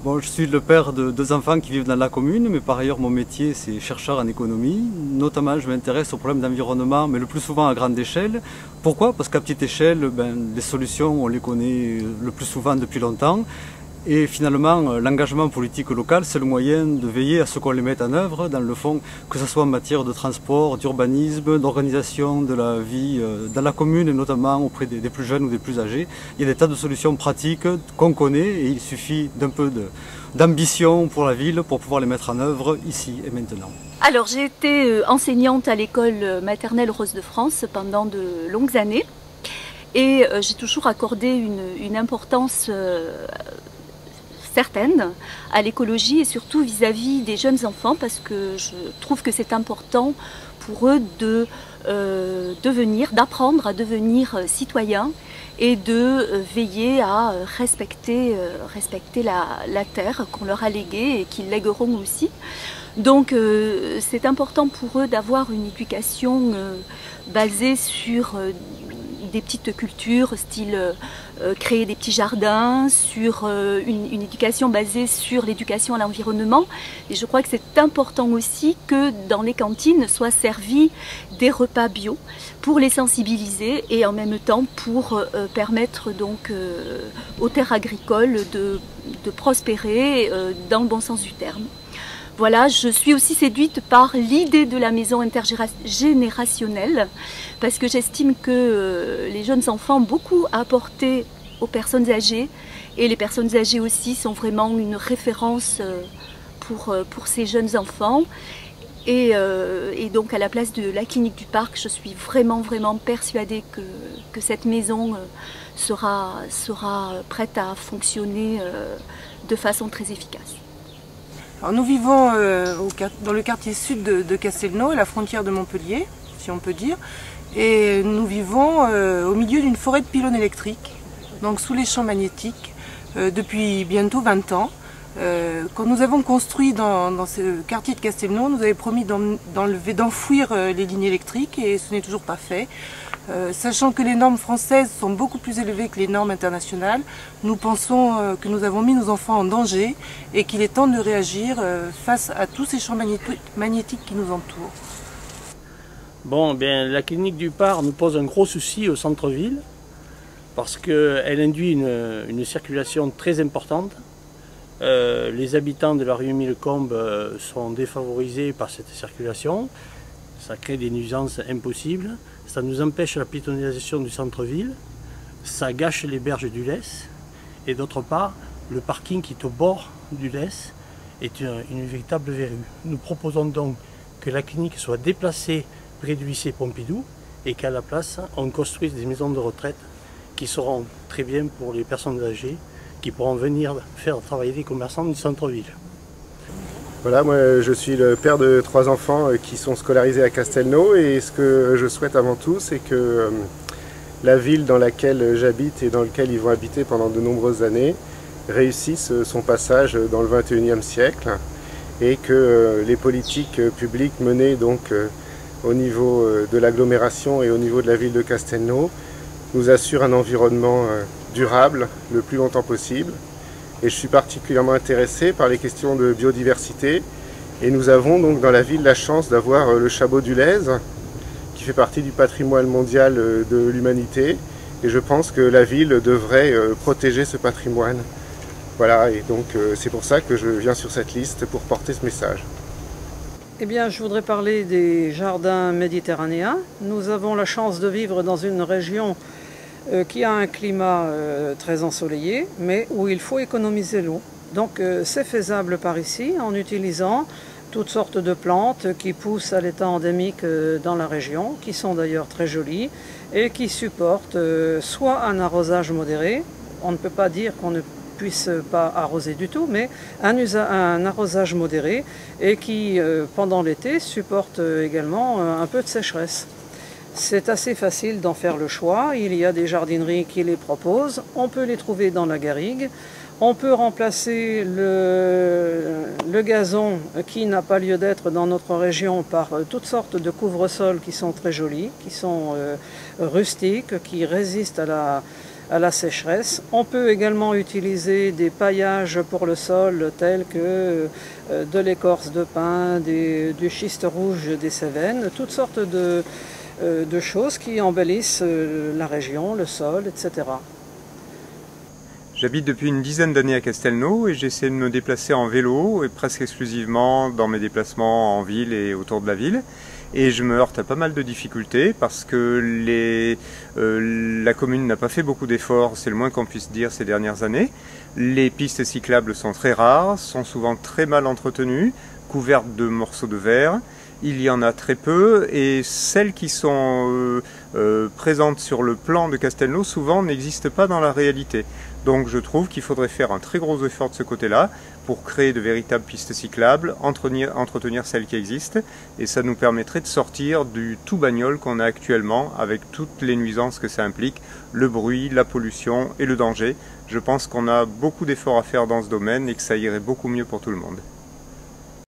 Bon, je suis le père de deux enfants qui vivent dans la commune, mais par ailleurs mon métier c'est chercheur en économie. Notamment je m'intéresse aux problèmes d'environnement, mais le plus souvent à grande échelle. Pourquoi? Parce qu'à petite échelle, les solutions on les connaît le plus souvent depuis longtemps. Et finalement, l'engagement politique local, c'est le moyen de veiller à ce qu'on les mette en œuvre, dans le fond, que ce soit en matière de transport, d'urbanisme, d'organisation de la vie dans la commune, et notamment auprès des plus jeunes ou des plus âgés. Il y a des tas de solutions pratiques qu'on connaît et il suffit d'un peu d'ambition pour la ville pour pouvoir les mettre en œuvre ici et maintenant. Alors, j'ai été enseignante à l'école maternelle Rose de France pendant de longues années et j'ai toujours accordé une importance certaine à l'écologie et surtout vis-à-vis des jeunes enfants parce que je trouve que c'est important pour eux d'apprendre à devenir citoyens et de veiller à respecter la terre qu'on leur a léguée et qu'ils légueront aussi. Donc c'est important pour eux d'avoir une éducation basée sur des petites cultures, style créer des petits jardins, sur une éducation basée sur l'éducation à l'environnement. Et je crois que c'est important aussi que dans les cantines soient servis des repas bio pour les sensibiliser et en même temps pour permettre donc aux terres agricoles de prospérer dans le bon sens du terme. Voilà, je suis aussi séduite par l'idée de la maison intergénérationnelle parce que j'estime que les jeunes enfants ont beaucoup à apporter aux personnes âgées et les personnes âgées aussi sont vraiment une référence pour ces jeunes enfants. Et donc à la place de la clinique du parc, je suis vraiment persuadée que cette maison sera prête à fonctionner de façon très efficace. Alors nous vivons dans le quartier sud de Castelnau, à la frontière de Montpellier, si on peut dire, et nous vivons au milieu d'une forêt de pylônes électriques, donc sous les champs magnétiques, depuis bientôt 20 ans. Quand nous avons construit dans ce quartier de Castelnau, nous avons promis d'enfouir les lignes électriques et ce n'est toujours pas fait. Sachant que les normes françaises sont beaucoup plus élevées que les normes internationales, nous pensons que nous avons mis nos enfants en danger et qu'il est temps de réagir face à tous ces champs magnétiques qui nous entourent. Bon, bien, la clinique du Parc nous pose un gros souci au centre-ville parce qu'elle induit une circulation très importante. Les habitants de la rue Millecombe sont défavorisés par cette circulation. Ça crée des nuisances impossibles. Ça nous empêche la piétonisation du centre-ville. Ça gâche les berges du Lez. Et d'autre part, le parking qui est au bord du Lez est une véritable verrue. Nous proposons donc que la clinique soit déplacée près du lycée Pompidou et qu'à la place, on construise des maisons de retraite qui seront très bien pour les personnes âgées qui pourront venir faire travailler les commerçants du centre-ville. Voilà, moi je suis le père de 3 enfants qui sont scolarisés à Castelnau et ce que je souhaite avant tout c'est que la ville dans laquelle j'habite et dans laquelle ils vont habiter pendant de nombreuses années réussisse son passage dans le 21e siècle et que les politiques publiques menées donc au niveau de l'agglomération et au niveau de la ville de Castelnau nous assurent un environnement durable le plus longtemps possible. Et je suis particulièrement intéressé par les questions de biodiversité. Et nous avons donc dans la ville la chance d'avoir le Chabot du Lez, qui fait partie du patrimoine mondial de l'humanité. Et je pense que la ville devrait protéger ce patrimoine. Voilà, et donc c'est pour ça que je viens sur cette liste pour porter ce message. Eh bien, je voudrais parler des jardins méditerranéens. Nous avons la chance de vivre dans une région qui a un climat très ensoleillé, mais où il faut économiser l'eau. Donc c'est faisable par ici en utilisant toutes sortes de plantes qui poussent à l'état endémique dans la région, qui sont d'ailleurs très jolies et qui supportent soit un arrosage modéré, on ne peut pas dire qu'on ne puisse pas arroser du tout, mais un arrosage modéré et qui pendant l'été supportent également un peu de sécheresse. C'est assez facile d'en faire le choix, il y a des jardineries qui les proposent, on peut les trouver dans la garrigue, on peut remplacer le gazon qui n'a pas lieu d'être dans notre région par toutes sortes de couvre-sols qui sont très jolis, qui sont rustiques, qui résistent à la sécheresse. On peut également utiliser des paillages pour le sol tels que de l'écorce de pin, du schiste rouge des Cévennes, toutes sortes de choses qui embellissent la région, le sol, etc. J'habite depuis une dizaine d'années à Castelnau et j'essaie de me déplacer en vélo et presque exclusivement dans mes déplacements en ville et autour de la ville. Et je me heurte à pas mal de difficultés parce que la commune n'a pas fait beaucoup d'efforts, c'est le moins qu'on puisse dire ces dernières années. Les pistes cyclables sont très rares, sont souvent très mal entretenues, couvertes de morceaux de verre. Il y en a très peu et celles qui sont présentes sur le plan de Castelnau souvent n'existent pas dans la réalité. Donc je trouve qu'il faudrait faire un très gros effort de ce côté-là pour créer de véritables pistes cyclables, entretenir celles qui existent, et ça nous permettrait de sortir du tout bagnole qu'on a actuellement avec toutes les nuisances que ça implique, le bruit, la pollution et le danger. Je pense qu'on a beaucoup d'efforts à faire dans ce domaine et que ça irait beaucoup mieux pour tout le monde.